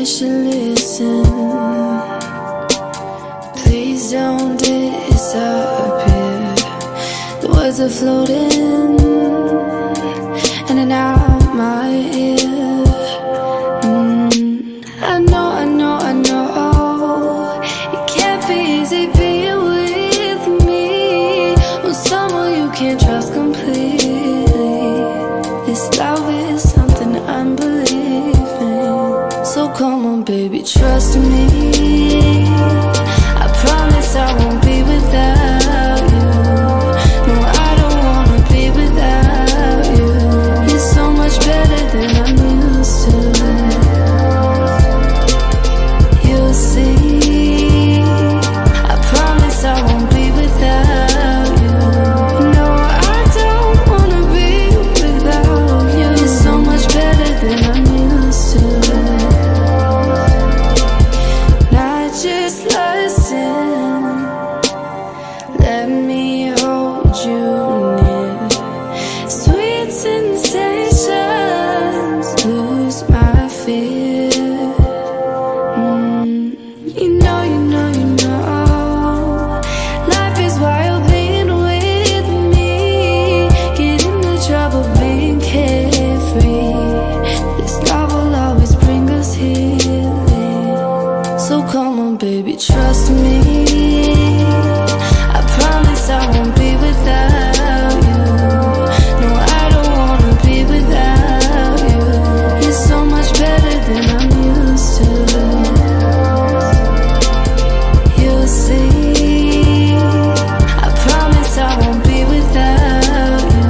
should listen. Please don't disappear. The words are floating in and out my ear. I know, I know, I know. It can't be easy being with me, with someone you can't trust completely. This love is something unbelieving. So come on, baby, trust me. I promise I won't be without you. No, I don't wanna be without you. You're so much better than I'm used to. You'll see, I promise I won't be without you. No, I don't wanna be without you. You're so much better than I'm used to. Not just listen, let me hold you near. Sweet sensations, lose my fear. You know, you know, you know, life is wild being with me. Get into trouble being carefree. This love will always bring us healing. So come on, baby, trust me. I promise I won't be without you. No, I don't wanna be without you. You're so much better than I'm used to. You'll see, I promise I won't be without you.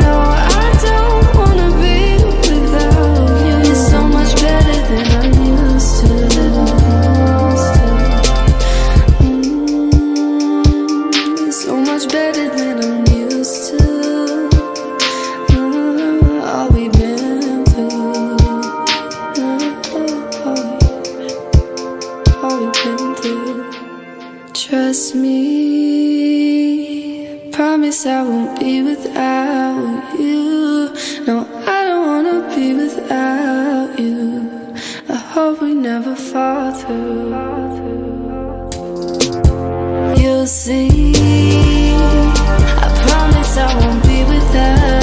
No, I don't wanna be without you. You're so much better than I'm used to. You're so much better than I'm used to. All we've been through, all we've been through. Trust me, promise I won't be without you. No, I don't wanna be without you. I hope we never fall through. You'll see, I promise I won't be without